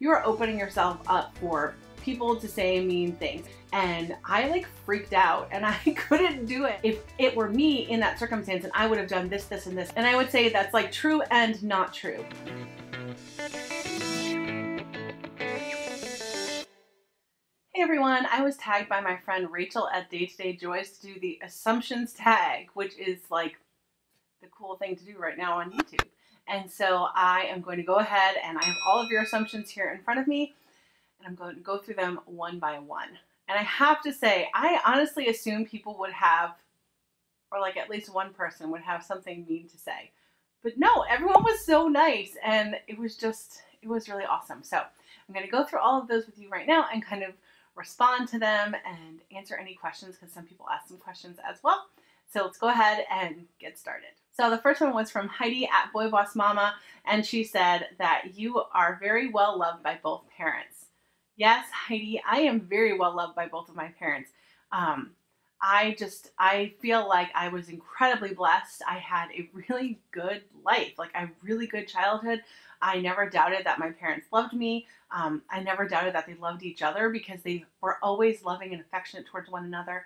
You are opening yourself up for people to say mean things. And I like freaked out and I couldn't do it. If it were me in that circumstance and I would have done this, this, and this. And I would say that's like true and not true. Hey everyone, I was tagged by my friend Rachel at Day to Day Joys to do the assumptions tag, which is like the cool thing to do right now on YouTube. And so I am going to go ahead and I have all of your assumptions here in front of me and I'm going to go through them one by one. And I have to say, I honestly assumed people would have, or like at least one person would have something mean to say. But no, everyone was so nice and it was really awesome. So I'm going to go through all of those with you right now and kind of respond to them and answer any questions because some people ask some questions as well. So let's go ahead and get started. So the first one was from Heidi at Boy Boss Mama, and she said that you are very well loved by both parents. Yes, Heidi, I am very well loved by both of my parents. I feel like I was incredibly blessed. I had a really good life, like a really good childhood. I never doubted that my parents loved me. I never doubted that they loved each other because they were always loving and affectionate towards one another.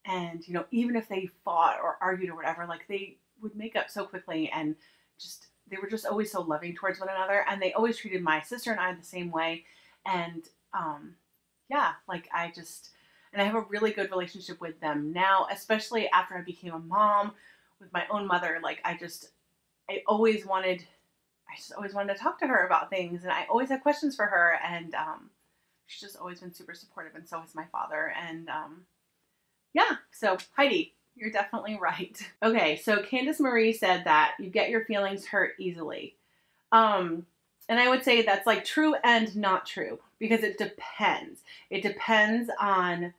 And, you know, even if they fought or argued or whatever, like they would make up so quickly and they were just always so loving towards one another. And they always treated my sister and I the same way. And, yeah, like and I have a really good relationship with them now, especially after I became a mom with my own mother. Like I just always wanted to talk to her about things and I always had questions for her. And, she's just always been super supportive and so has my father. And, yeah, so Heidi, you're definitely right. Okay, so Candace Marie said that you get your feelings hurt easily. And I would say that's like true and not true because it depends. It depends on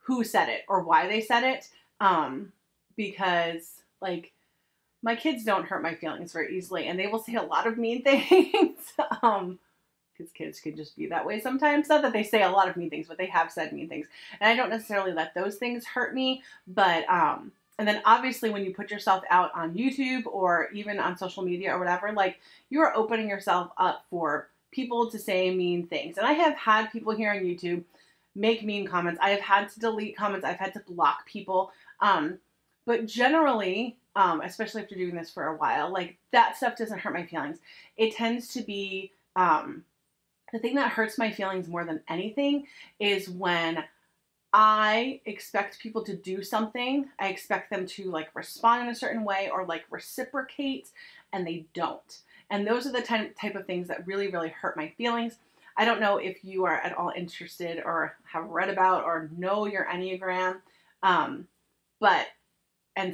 who said it or why they said it. Because like my kids don't hurt my feelings very easily and they will say a lot of mean things. Because kids can just be that way sometimes. Not that they say a lot of mean things, but they have said mean things. And I don't necessarily let those things hurt me. But, and then obviously when you put yourself out on YouTube or even on social media or whatever, like you are opening yourself up for people to say mean things. And I have had people here on YouTube make mean comments. I have had to delete comments. I've had to block people. But generally, especially after doing this for a while, like that stuff doesn't hurt my feelings. It tends to be, the thing that hurts my feelings more than anything is when I expect people to do something. I expect them to like respond in a certain way or like reciprocate and they don't. And those are the type of things that really, really hurt my feelings. I don't know if you are at all interested or have read about or know your Enneagram. And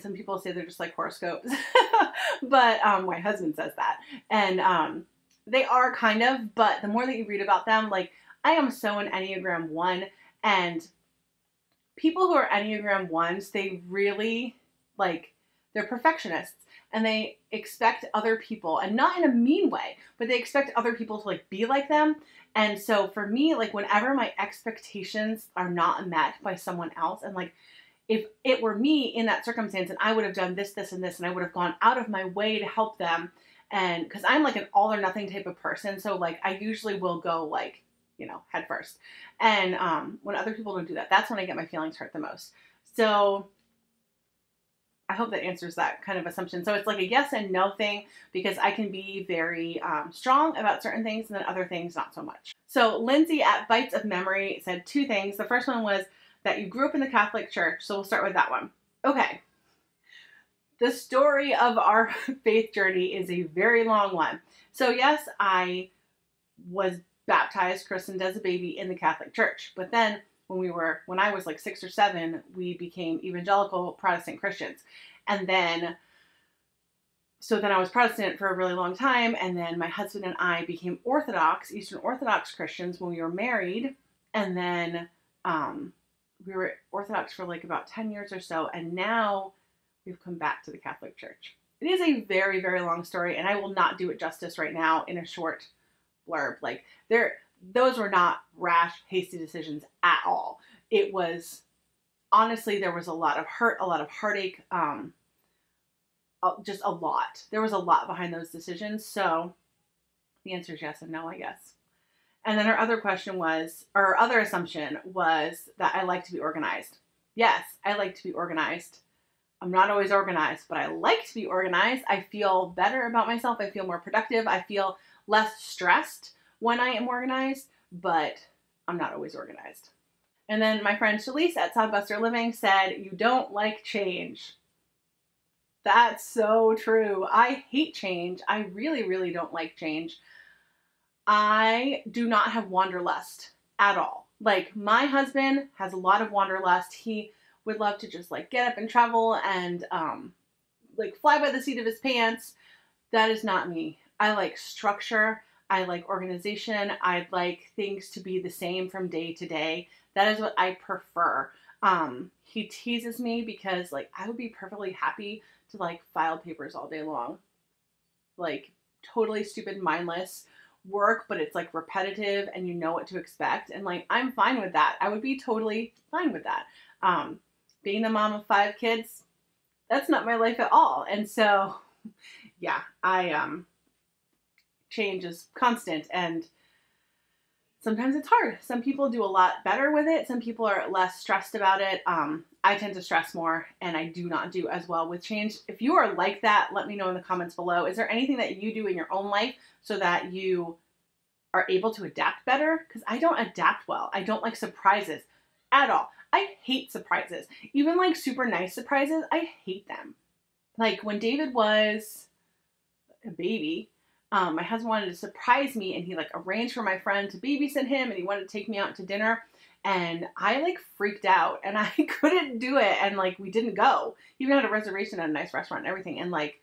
some people say they're just like horoscopes, but my husband says that. And they are kind of, but the more that you read about them, like I am so an Enneagram 1 and people who are Enneagram 1s, they really like, they're perfectionists and they expect other people and not in a mean way, but they expect other people to like be like them. And so for me, like whenever my expectations are not met by someone else and like, if it were me in that circumstance and I would have done this, this, and this, and I would have gone out of my way to help them. And because I'm like an all or nothing type of person. So like I usually will go like, you know, head first. And when other people don't do that, that's when I get my feelings hurt the most. So I hope that answers that kind of assumption. So it's like a yes and no thing because I can be very strong about certain things and then other things not so much. So Lindsay at Bites of Memory said 2 things. The first one was that you grew up in the Catholic Church. So we'll start with that one. Okay. The story of our faith journey is a very long one. So yes, I was baptized, christened as a baby in the Catholic Church. But then when I was like 6 or 7, we became evangelical Protestant Christians. And then, so then I was Protestant for a really long time. And then my husband and I became Orthodox, Eastern Orthodox Christians when we were married. And then we were Orthodox for like about 10 years or so. And now we've come back to the Catholic Church. It is a very, very long story, and I will not do it justice right now in a short blurb. Like, those were not rash, hasty decisions at all. It was, honestly, there was a lot of hurt, a lot of heartache, just a lot. There was a lot behind those decisions, so The answer is yes and no, I guess. And then her other question was, or her other assumption was that I like to be organized. Yes, I like to be organized. I'm not always organized, but I like to be organized. I feel better about myself. I feel more productive. I feel less stressed when I am organized, but I'm not always organized. And then my friend Shalise at Sodbuster Living said, you don't like change. That's so true. I hate change. I really, really don't like change. I do not have wanderlust at all. Like, my husband has a lot of wanderlust. He would love to just like get up and travel and like fly by the seat of his pants. That is not me. I like structure. I like organization. I'd like things to be the same from day to day. That is what I prefer. He teases me because like I would be perfectly happy to like file papers all day long. Like totally stupid, mindless work, but it's like repetitive and you know what to expect. And like, I'm fine with that. I would be totally fine with that. Being the mom of 5 kids, that's not my life at all. And so, yeah, change is constant and sometimes it's hard. Some people do a lot better with it. Some people are less stressed about it. I tend to stress more and I do not do as well with change. If you are like that, let me know in the comments below. Is there anything that you do in your own life so that you are able to adapt better? Because I don't adapt well. I don't like surprises at all. I hate surprises. Even like super nice surprises, I hate them. Like when David was a baby, my husband wanted to surprise me and he like arranged for my friend to babysit him and he wanted to take me out to dinner and I like freaked out and I couldn't do it and like we didn't go. He even had a reservation at a nice restaurant and everything and like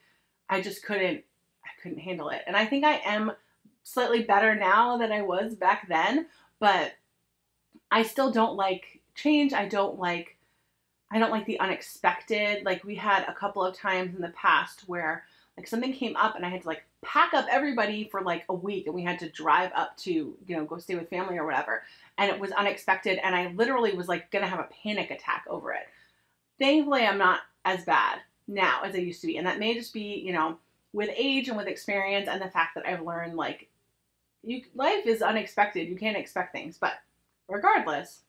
I couldn't handle it. And I think I am slightly better now than I was back then, but I still don't like change. I don't like the unexpected. Like we had a couple of times in the past where like something came up and I had to like pack up everybody for like a week and we had to drive up to, you know, go stay with family or whatever. And it was unexpected and I literally was like gonna have a panic attack over it. Thankfully, I'm not as bad now as I used to be. And that may just be, you know, with age and with experience and the fact that I've learned like life is unexpected. You can't expect things, but regardless,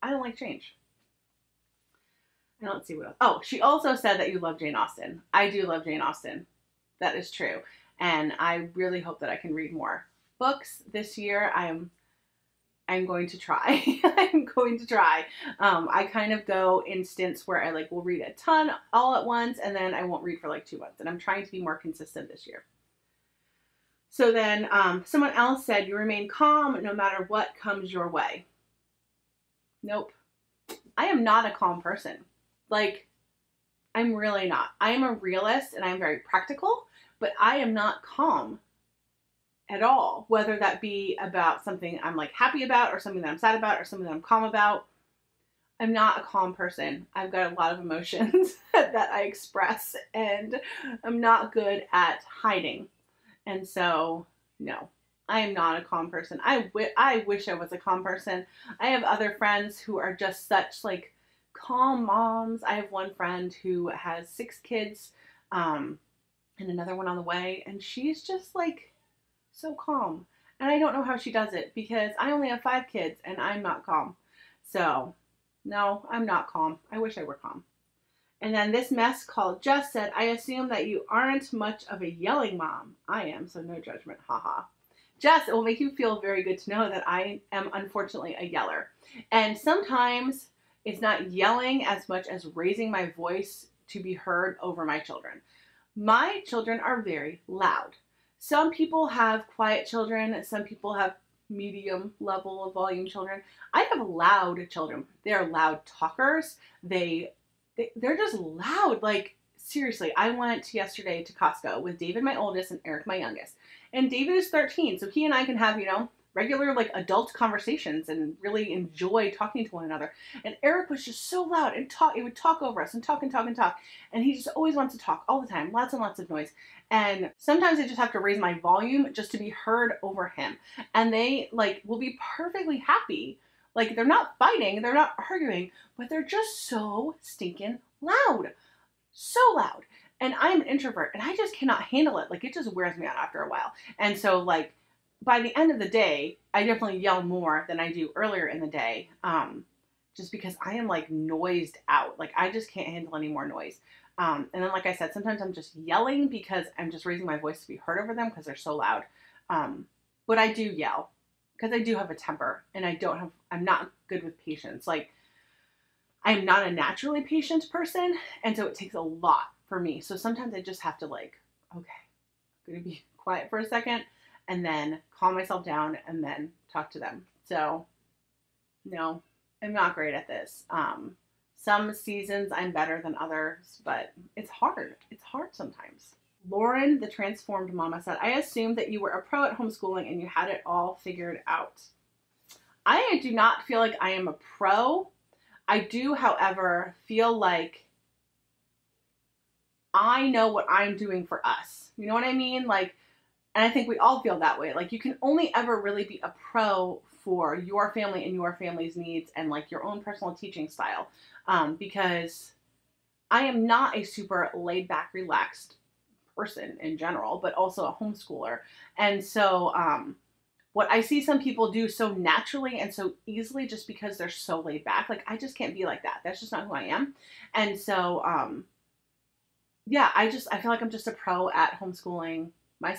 I don't like change. I don't see what else. Oh, she also said that you love Jane Austen. I do love Jane Austen. That is true. And I really hope that I can read more books this year. I'm going to try. I'm going to try. I kind of go in stints where I like will read a ton all at once and then I won't read for like 2 months. And I'm trying to be more consistent this year. So then someone else said, you remain calm no matter what comes your way. Nope. I am not a calm person. Like, I'm really not. I am a realist and I'm very practical, but I am not calm at all. Whether that be about something I'm like happy about or something that I'm sad about or something that I'm calm about. I'm not a calm person. I've got a lot of emotions that I express and I'm not good at hiding. And so, no, I am not a calm person. I wish I was a calm person. I have other friends who are just such like calm moms. I have one friend who has 6 kids and another one on the way. And she's just like so calm. And I don't know how she does it because I only have 5 kids and I'm not calm. So no, I'm not calm. I wish I were calm. And then this mess called Jess said, I assume that you aren't much of a yelling mom. I am, so no judgment, haha. Jess, it will make you feel very good to know that I am unfortunately a yeller. And sometimes it's not yelling as much as raising my voice to be heard over my children. My children are very loud. Some people have quiet children. Some people have medium level of volume children. I have loud children. They're loud talkers. They're just loud. Like, seriously, I went yesterday to Costco with David, my oldest, and Eric, my youngest. And David is 13, so he and I can have, you know, regular, like, adult conversations and really enjoy talking to one another. And Eric was just so loud and he would talk over us and talk and talk and talk. And he just always wants to talk all the time, lots and lots of noise. And sometimes I just have to raise my volume just to be heard over him. And they, like, will be perfectly happy. Like, they're not fighting, they're not arguing, but they're just so stinking loud. So loud. And I'm an introvert, and I just cannot handle it. Like, it just wears me out after a while. And so, like, by the end of the day, I definitely yell more than I do earlier in the day. Just because I am like noised out. Like I just can't handle any more noise. And then, like I said, sometimes I'm just yelling because I'm just raising my voice to be heard over them because they're so loud. But I do yell because I do have a temper and I'm not good with patience. Like I'm not a naturally patient person. And so it takes a lot for me. So sometimes I just have to like, okay, I'm going to be quiet for a second and then calm myself down and then talk to them. So no, I'm not great at this. Some seasons I'm better than others, but it's hard. It's hard sometimes. Lauren, the transformed mama, said, I assumed that you were a pro at homeschooling and you had it all figured out. I do not feel like I am a pro. I do, however, feel like I know what I'm doing for us. You know what I mean? Like, and I think we all feel that way. Like you can only ever really be a pro for your family and your family's needs and like your own personal teaching style. Because I am not a super laid back, relaxed person in general, but also a homeschooler. And so, what I see some people do so naturally and so easily just because they're so laid back, like I just can't be like that. That's just not who I am. And so, yeah, I feel like I'm just a pro at homeschooling my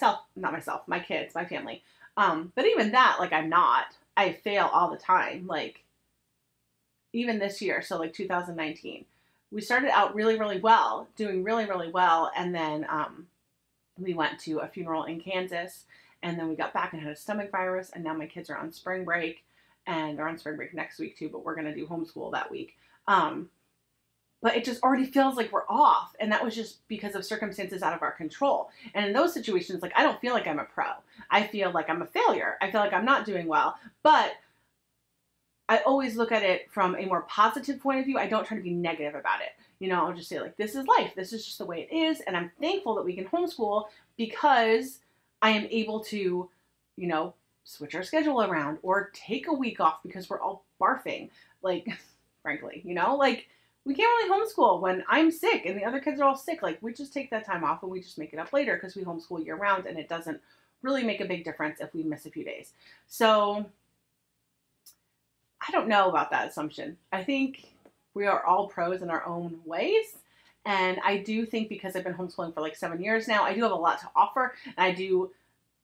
kids, my family. But even that, like I'm not. I fail all the time. Like even this year, so like 2019, we started out really, really well, doing really, really well. And then we went to a funeral in Kansas and then we got back and had a stomach virus. And now my kids are on spring break and they're on spring break next week too, but we're going to do homeschool that week. But it just already feels like we're off. And that was just because of circumstances out of our control. And in those situations, like I don't feel like I'm a pro. I feel like I'm a failure. I feel like I'm not doing well. But I always look at it from a more positive point of view. I don't try to be negative about it. You know, I'll just say like, this is life. This is just the way it is. And I'm thankful that we can homeschool because I am able to, you know, switch our schedule around or take a week off because we're all barfing. Like, frankly, you know, like we can't really homeschool when I'm sick and the other kids are all sick. Like we just take that time off and we just make it up later because we homeschool year round and it doesn't really make a big difference if we miss a few days. So I don't know about that assumption. I think we are all pros in our own ways. And I do think because I've been homeschooling for like 7 years now, I do have a lot to offer. And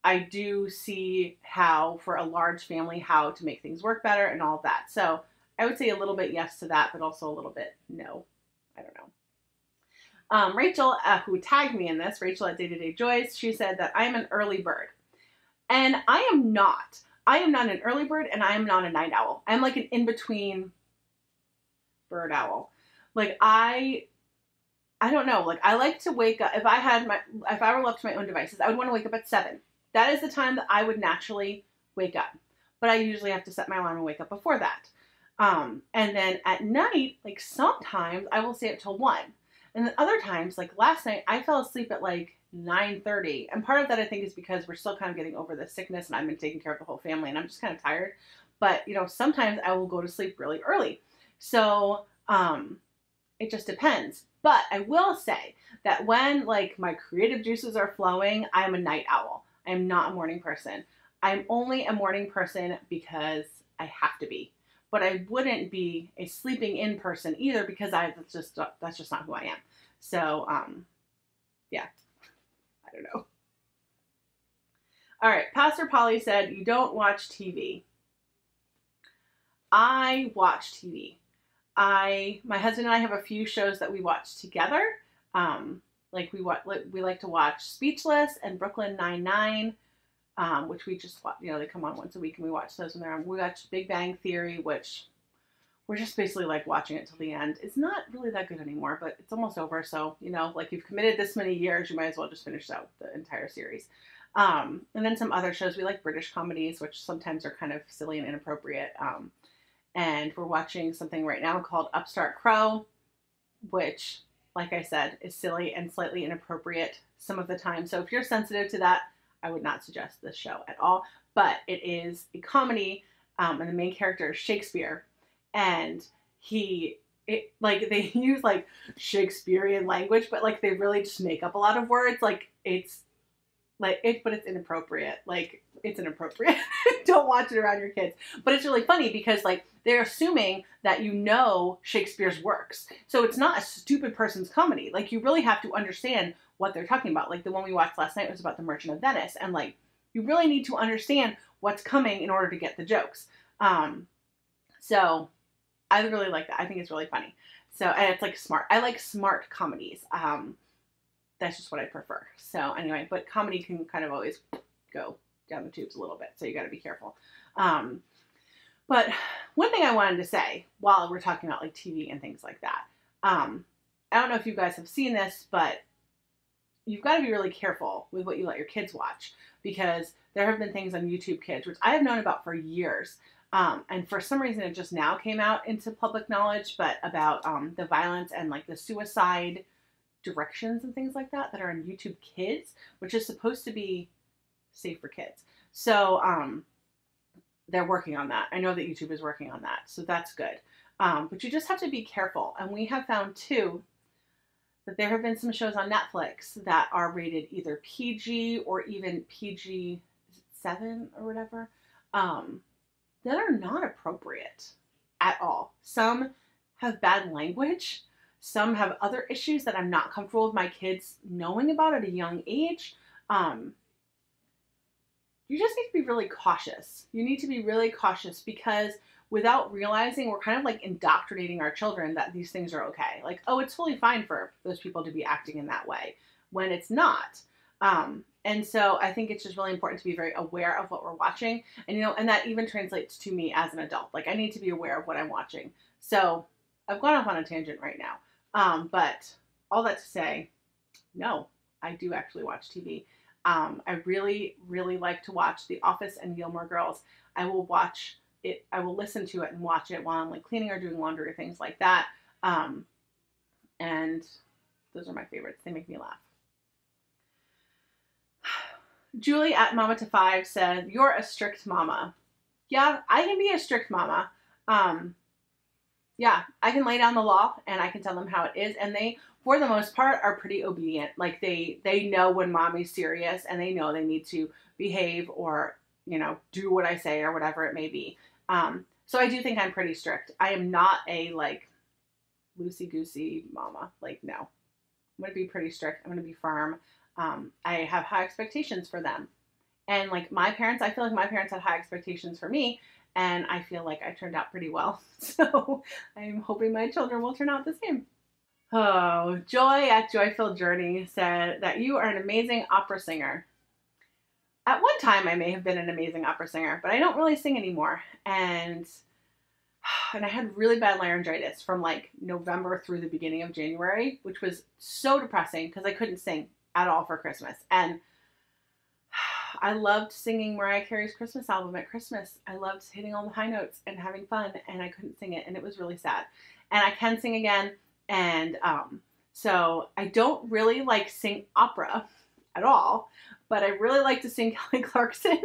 I do see how, for a large family, how to make things work better and all of that. So I would say a little bit yes to that, but also a little bit no. I don't know. Rachel, who tagged me in this, Rachel at Day to Day Joys, she said that I am an early bird. And I am not. I am not an early bird and I am not a night owl. I'm like an in-between bird owl. Like I don't know. Like I like to wake up. If I were left to my own devices, I would want to wake up at 7. That is the time that I would naturally wake up. But I usually have to set my alarm and wake up before that. And then at night, like sometimes I will stay up till 1. And then other times, like last night, I fell asleep at like 9:30. And part of that I think is because we're still kind of getting over the sickness and I've been taking care of the whole family and I'm just kind of tired. But, you know, sometimes I will go to sleep really early. So, it just depends. But I will say that when like my creative juices are flowing, I am a night owl. I am not a morning person. I'm only a morning person because I have to be. But I wouldn't be a sleeping in person either because that's just not who I am. So, yeah, I don't know. All right. Pastor Polly said, you don't watch TV. I watch TV. My husband and I have a few shows that we watch together. Like we like to watch Speechless and Brooklyn Nine-Nine. Which we just watch, you know, they come on once a week and we watch those when they're on. We watch Big Bang Theory, which we're just basically like watching it till the end. It's not really that good anymore, but it's almost over. So, you know, like you've committed this many years, you might as well just finish out the entire series. And then some other shows, we like British comedies, which sometimes are kind of silly and inappropriate. And we're watching something right now called Upstart Crow, which, like I said, is silly and slightly inappropriate some of the time. So if you're sensitive to that, I would not suggest this show at all, but it is a comedy, and the main character is Shakespeare, and they use like Shakespearean language, but like they really just make up a lot of words. Like it's inappropriate. Like it's inappropriate. Don't watch it around your kids. But it's really funny because like they're assuming that you know Shakespeare's works. So it's not a stupid person's comedy. Like you really have to understand what they're talking about. Like the one we watched last night was about the Merchant of Venice. And like you really need to understand what's coming in order to get the jokes. So I really like that. I think it's really funny. So, and it's like smart. I like smart comedies. That's just what I prefer. So anyway, but comedy can kind of always go down the tubes a little bit. So you got to be careful. But one thing I wanted to say while we're talking about like TV and things like that, I don't know if you guys have seen this, but you've got to be really careful with what you let your kids watch, because there have been things on YouTube Kids, which I have known about for years. And for some reason it just now came out into public knowledge, but about the violence and like the suicide directions and things like that are on YouTube Kids, which is supposed to be safe for kids. So they're working on that. I know that YouTube is working on that, so that's good. But you just have to be careful. And we have found too that there have been some shows on Netflix that are rated either PG or even PG-7 or whatever, that are not appropriate at all. Some have bad language. Some have other issues that I'm not comfortable with my kids knowing about at a young age. You just need to be really cautious. You need to be really cautious because without realizing, we're kind of like indoctrinating our children that these things are okay. Like, oh, it's totally fine for those people to be acting in that way when it's not. And so I think it's just really important to be very aware of what we're watching. And, you know, and that even translates to me as an adult. Like I need to be aware of what I'm watching. So I've gone off on a tangent right now. But all that to say, no, I do actually watch TV. I really, really like to watch The Office and Gilmore Girls. I will watch it. I will listen to it and watch it while I'm like cleaning or doing laundry or things like that. And those are my favorites. They make me laugh. Julie at Mama to 5 said, "You're a strict mama." Yeah, I can be a strict mama. Yeah, I can lay down the law and I can tell them how it is. And they, for the most part, are pretty obedient. Like they know when mommy's serious and they know they need to behave or, you know, do what I say or whatever it may be. So I do think I'm pretty strict. I am not a like loosey-goosey mama. Like, no, I'm going to be pretty strict. I'm going to be firm. I have high expectations for them. And like my parents, I feel like my parents had high expectations for me. And I feel like I turned out pretty well. So I'm hoping my children will turn out the same. Oh, Joy at Joyful Journey said that you are an amazing opera singer. At one time, I may have been an amazing opera singer, but I don't really sing anymore. And I had really bad laryngitis from like November through the beginning of January, which was so depressing because I couldn't sing at all for Christmas. And I loved singing Mariah Carey's Christmas album at Christmas. I loved hitting all the high notes and having fun, and I couldn't sing it, and it was really sad. And I can sing again, and so I don't really like sing opera at all, but I really like to sing Kelly Clarkson.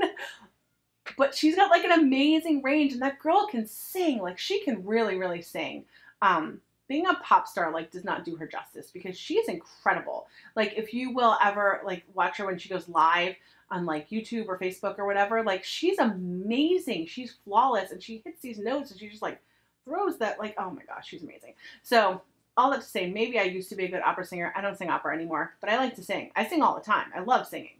But she's got like an amazing range, and that girl can sing. Like she can really, really sing. Being a pop star like does not do her justice because she's incredible. Like if you will ever like watch her when she goes live on like YouTube or Facebook or whatever, like she's amazing. She's flawless and she hits these notes and she just like throws that like, oh my gosh, she's amazing. So all that to say, maybe I used to be a good opera singer. I don't sing opera anymore, but I like to sing. I sing all the time. I love singing.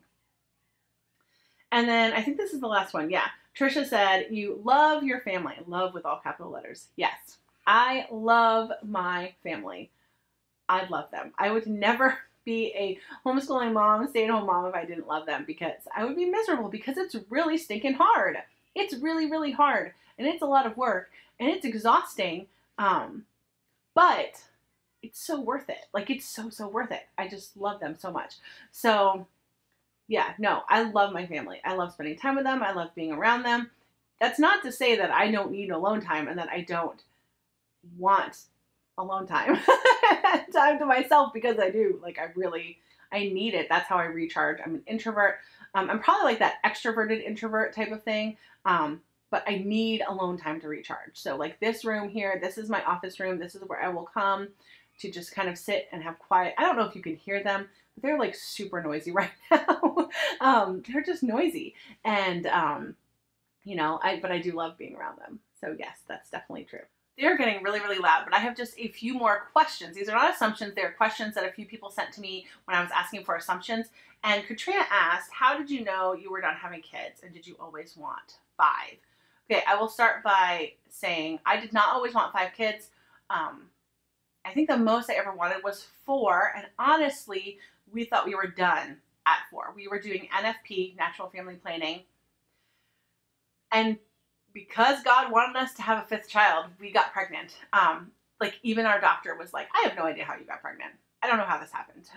And then I think this is the last one. Yeah. Trisha said, you love your family. Love with all capital letters. Yes. I love my family. I love them. I would never be a homeschooling mom, stay-at-home mom if I didn't love them because I would be miserable because it's really stinking hard. It's really, really hard and it's a lot of work and it's exhausting. But it's so worth it. Like it's so, so worth it. I just love them so much. So yeah, no, I love my family. I love spending time with them. I love being around them. That's not to say that I don't need alone time and that I don't want alone time. Time to myself because I do. Like I need it. That's how I recharge. I'm an introvert. I'm probably like that extroverted introvert type of thing. But I need alone time to recharge. So like this room here, this is my office room. This is where I will come to just kind of sit and have quiet. I don't know if you can hear them, but they're like super noisy right now. They're just noisy. And, you know, but I do love being around them. So yes, that's definitely true. They're getting really, really loud, but I have just a few more questions. These are not assumptions. They're questions that a few people sent to me when I was asking for assumptions. And Katrina asked, how did you know you were done having kids? And did you always want 5? Okay, I will start by saying I did not always want 5 kids. I think the most I ever wanted was 4. And honestly, we thought we were done at 4. We were doing NFP, Natural Family Planning. And because God wanted us to have a 5th child, we got pregnant. Like even our doctor was like, I have no idea how you got pregnant. I don't know how this happened.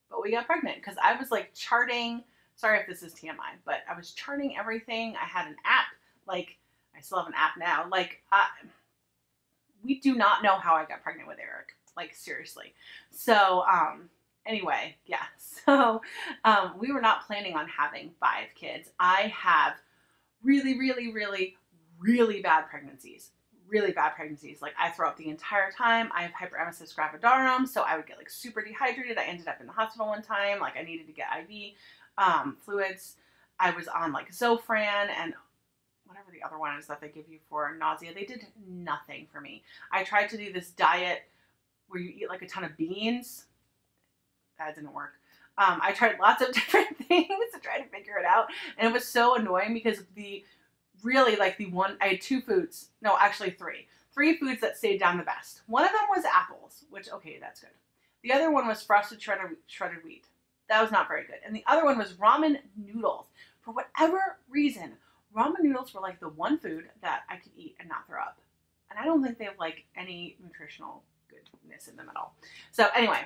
But we got pregnant because I was like charting, sorry if this is TMI, but I was charting everything. I had an app, like I still have an app now. Like we do not know how I got pregnant with Eric, like seriously. So anyway, yeah. So we were not planning on having 5 kids. I have really, really, really, really bad pregnancies. Really bad pregnancies. Like I throw up the entire time. I have hyperemesis gravidarum, so I would get like super dehydrated. I ended up in the hospital one time. Like I needed to get IV fluids. I was on like Zofran and whatever the other one is that they give you for nausea. They did nothing for me. I tried to do this diet where you eat like a ton of beans. That didn't work. I tried lots of different things to try to figure it out. And it was so annoying because I had 2 foods. No, actually 3. 3 foods that stayed down the best. One of them was apples, which, okay, that's good. The other one was frosted shredded wheat. That was not very good. And the other one was ramen noodles. For whatever reason, ramen noodles were like the one food that I could eat and not throw up. And I don't think they have like any nutritional goodness in them at all. So anyway,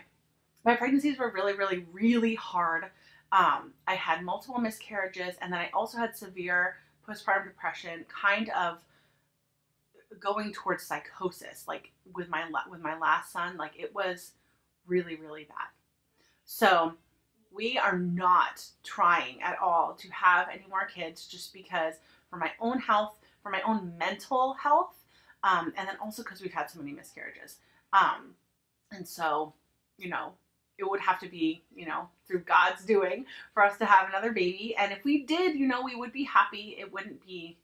my pregnancies were really, really, really hard. I had multiple miscarriages, and then I also had severe postpartum depression, kind of going towards psychosis. Like with my last son, like it was really, really bad. So we are not trying at all to have any more kids, just because for my own health, for my own mental health, and then also because we've had so many miscarriages. And so, you know, it would have to be, you know, through God's doing for us to have another baby. And if we did, you know, we would be happy. It wouldn't be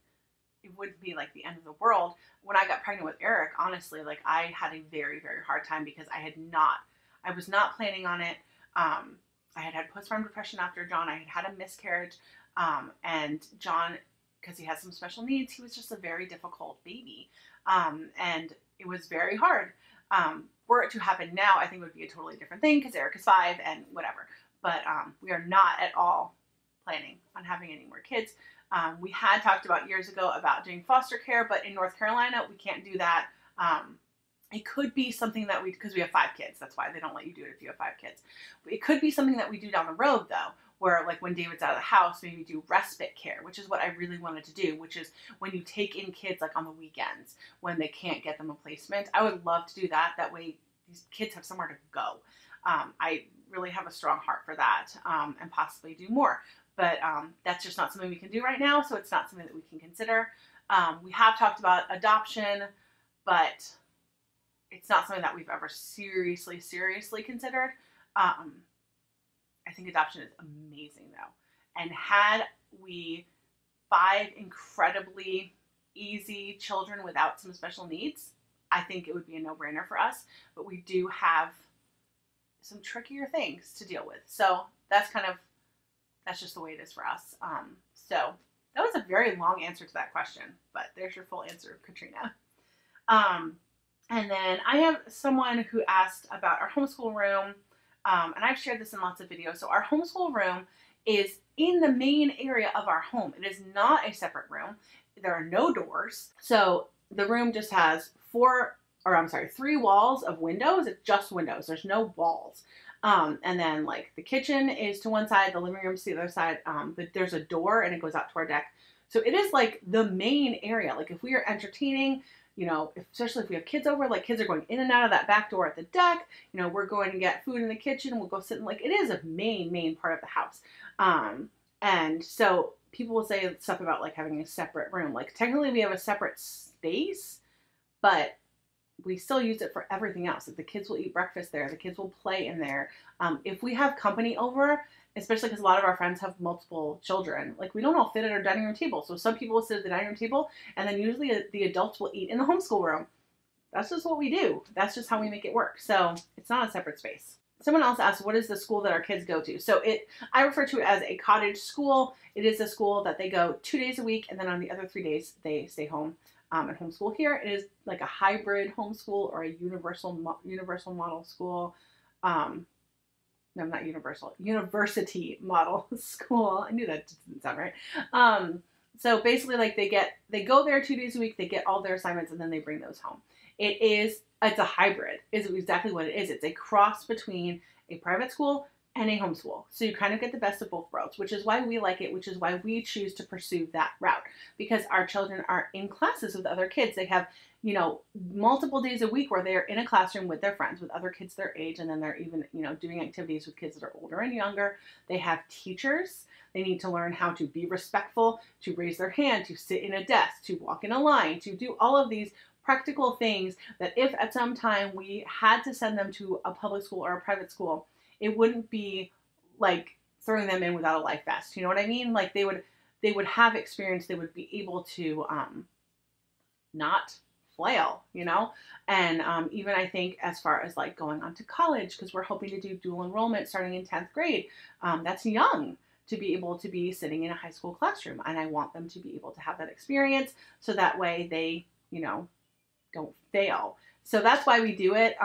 like the end of the world. When I got pregnant with Eric, honestly, like I had a very, very hard time because I was not planning on it. I had postpartum depression after John. I had a miscarriage. And John, because he has some special needs, he was just a very difficult baby. And it was very hard. Were it to happen now, I think it would be a totally different thing because Eric is 5 and whatever. But we are not at all planning on having any more kids. We had talked about years ago about doing foster care, but in North Carolina, we can't do that. It could be something that because we have 5 kids. That's why they don't let you do it if you have 5 kids. It could be something that we do down the road though, where like when David's out of the house, maybe do respite care, which is what I really wanted to do, which is when you take in kids like on the weekends when they can't get them a placement. I would love to do that. That way these kids have somewhere to go. I really have a strong heart for that, and possibly do more. But that's just not something we can do right now, so it's not something that we can consider. We have talked about adoption, but it's not something that we've ever seriously considered. I think adoption is amazing though. And had we 5 incredibly easy children without some special needs, I think it would be a no-brainer for us. But we do have some trickier things to deal with. So that's just the way it is for us. So that was a very long answer to that question, but there's your full answer, Katrina. And then I have someone who asked about our homeschool room. And I've shared this in lots of videos. So our homeschool room is in the main area of our home. It is not a separate room. There are no doors. So the room just has 3 walls of windows. It's just windows. There's no walls. And then like the kitchen is to one side, the living room's to the other side. There's a door and it goes out to our deck. So it is like the main area. Like if we are entertaining, you know, especially if we have kids over, like kids are going in and out of that back door at the deck, you know, we're going to get food in the kitchen. We'll go sit in, like, it is a main part of the house. And so people will say stuff about like having a separate room. Like technically we have a separate space, but we still use it for everything else. Like the kids will eat breakfast there. The kids will play in there. If we have company over, especially because a lot of our friends have multiple children, like we don't all fit at our dining room table. So some people will sit at the dining room table, and then usually the adults will eat in the homeschool room. That's just what we do. That's just how we make it work. So it's not a separate space. Someone else asked, what is the school that our kids go to? So I refer to it as a cottage school. It is a school that they go 2 days a week, and then on the other 3 days, they stay home and homeschool here. It is like a hybrid homeschool or a universal model school. No, not universal, university model school. I knew that didn't sound right. So basically, like they go there 2 days a week, they get all their assignments, and then they bring those home. It's a hybrid, is exactly what it is. It's a cross between a private school and a homeschool. So you kind of get the best of both worlds, which is why we like it, which is why we choose to pursue that route, because our children are in classes with other kids. They have, you know, multiple days a week where they're in a classroom with their friends, with other kids their age, and then they're even, you know, doing activities with kids that are older and younger. They have teachers. They need to learn how to be respectful, to raise their hand, to sit in a desk, to walk in a line, to do all of these practical things that if at some time we had to send them to a public school or a private school, it wouldn't be like throwing them in without a life vest. You know what I mean? Like they would have experience. They would be able to not flail, you know? And even I think as far as like going on to college, because we're hoping to do dual enrollment starting in 10th grade, that's young to be able to be sitting in a high school classroom. And I want them to be able to have that experience so that way they, you know, don't fail. So that's why we do it.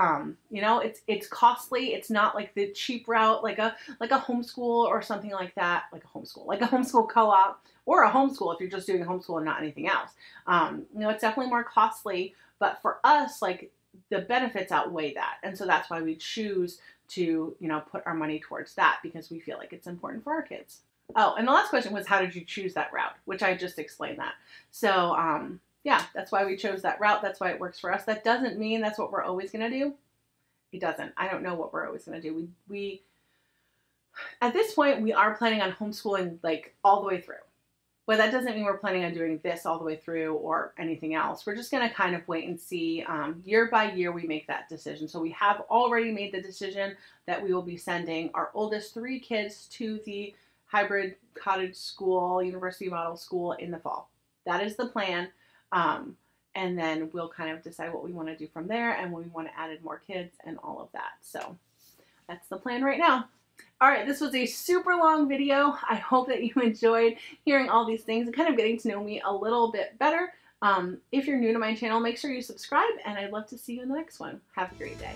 You know, it's costly. It's not like the cheap route, like a homeschool or something like that, like a homeschool co-op or a homeschool if you're just doing a homeschool and not anything else. You know, it's definitely more costly, but for us, like the benefits outweigh that. And so that's why we choose to, you know, put our money towards that, because we feel like it's important for our kids. Oh, and the last question was, how did you choose that route? Which I just explained that. So, yeah, that's why we chose that route. That's why it works for us. That doesn't mean that's what we're always going to do. It doesn't. I don't know what we're always going to do. We at this point, we are planning on homeschooling like all the way through. But that doesn't mean we're planning on doing this all the way through or anything else. We're just going to kind of wait and see. Year by year, we make that decision. So we have already made the decision that we will be sending our oldest 3 kids to the hybrid cottage school, university model school in the fall. That is the plan. And then we'll kind of decide what we want to do from there and when we want to add in more kids and all of that. So that's the plan right now. All right, this was a super long video. I hope that you enjoyed hearing all these things and kind of getting to know me a little bit better. If you're new to my channel, make sure you subscribe, and I'd love to see you in the next one. Have a great day.